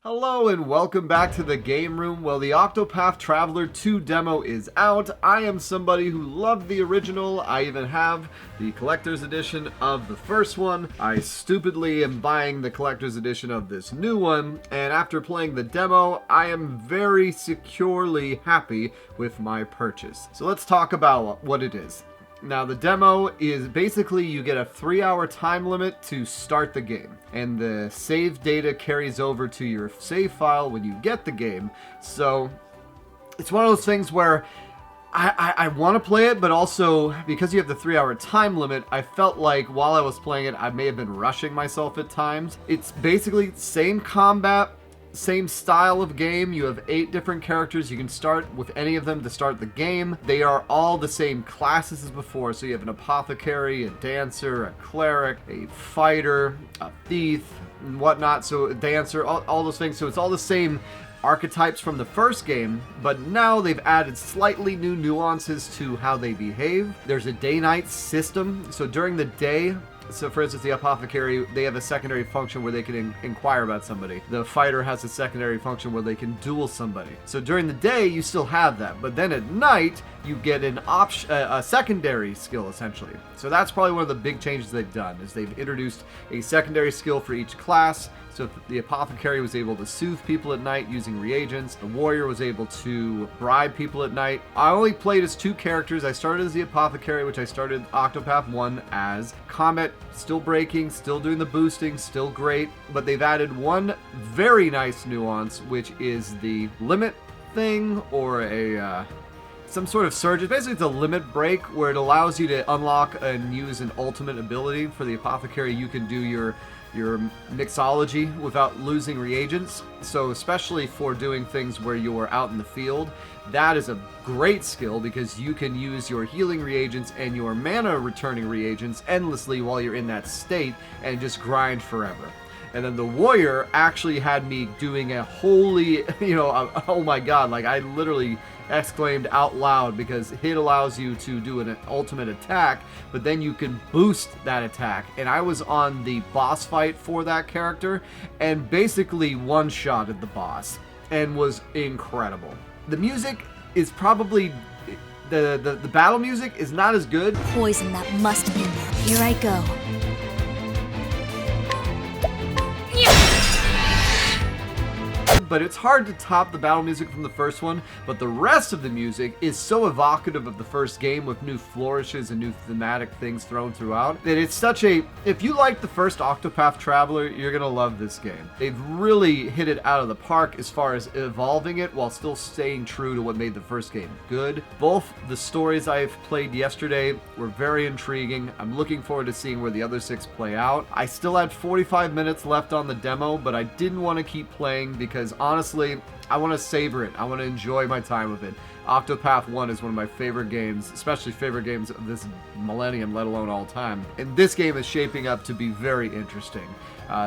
Hello and welcome back to the game room. Well, the Octopath Traveler 2 demo is out. I am somebody who loved the original. I even have the collector's edition of the first one. I stupidly am buying the collector's edition of this new one, and after playing the demo, I am very securely happy with my purchase. So let's talk about what it is. Now, the demo is basically you get a 3-hour time limit to start the game, and the save data carries over to your save file when you get the game. So it's one of those things where I want to play it, but also because you have the 3-hour time limit, I felt like while I was playing it, I may have been rushing myself at times. It's basically same combat, same style of game. You have 8 different characters. You can start with any of them to start the game. They are all the same classes as before. So you have an apothecary, a dancer, a cleric, a fighter, a thief, and whatnot. So a dancer, all those things. So it's all the same archetypes from the first game, but now they've added slightly new nuances to how they behave. There's a day-night system. So during the day, so for instance, the apothecary, they have a secondary function where they can inquire about somebody. The fighter has a secondary function where they can duel somebody. So during the day, you still have that, but then at night, you get a secondary skill, essentially. So that's probably one of the big changes they've done, is they've introduced a secondary skill for each class. So the apothecary was able to soothe people at night using reagents. The warrior was able to bribe people at night. I only played as 2 characters. I started as the apothecary, which I started Octopath 1 as. Combat still breaking, still doing the boosting, still great. But they've added one very nice nuance, which is the limit thing, or some sort of surge. Basically, it's a limit break where it allows you to unlock and use an ultimate ability. For the apothecary, you can do your mixology without losing reagents. So especially for doing things where you're out in the field, that is a great skill because you can use your healing reagents and your mana returning reagents endlessly while you're in that state and just grind forever. And then the warrior actually had me doing a holy, oh my god, like I literally exclaimed out loud because hit allows you to do an ultimate attack, but then you can boost that attack. And I was on the boss fight for that character and basically one-shotted the boss and was incredible. The music is probably, the battle music is not as good. Poison that must have been there. Here I go. But it's hard to top the battle music from the first one, but the rest of the music is so evocative of the first game with new flourishes and new thematic things thrown throughout that it's such a, if you like the first Octopath Traveler, you're gonna love this game. They've really hit it out of the park as far as evolving it while still staying true to what made the first game good. Both the stories I've played yesterday were very intriguing. I'm looking forward to seeing where the other 6 play out. I still had 45 minutes left on the demo, but I didn't want to keep playing because honestly, I want to savor it. I want to enjoy my time with it. Octopath 1 is one of my favorite games, especially favorite games of this millennium, let alone all time. And this game is shaping up to be very interesting.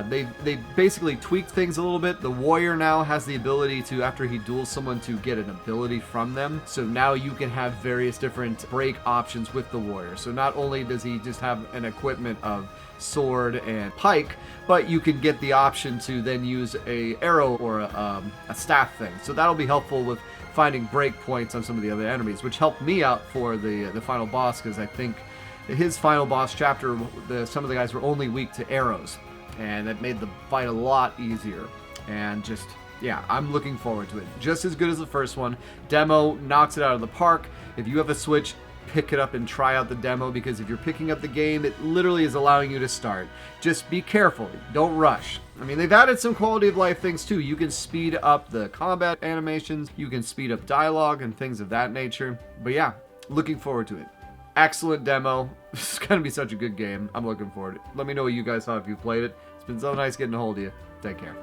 They basically tweaked things a little bit. The warrior now has the ability to, after he duels someone, to get an ability from them. So now you can have various different break options with the warrior. So not only does he just have an equipment of sword and pike, but you can get the option to then use a arrow or a staff thing. So that'll be helpful with finding break points on some of the other enemies, which helped me out for the final boss, because I think his final boss chapter, some of the guys were only weak to arrows, and that made the fight a lot easier. And just, yeah, I'm looking forward to it. Just as good as the first one. Demo knocks it out of the park. If you have a Switch, pick it up and try out the demo, because if you're picking up the game, it literally is allowing you to start. Just be careful. Don't rush. I mean, they've added some quality of life things too. You can speed up the combat animations. You can speed up dialogue and things of that nature. But yeah, looking forward to it. Excellent demo. It's going to be such a good game. I'm looking forward to it. Let me know what you guys thought if you played it. It's been so nice getting a hold of you. Take care.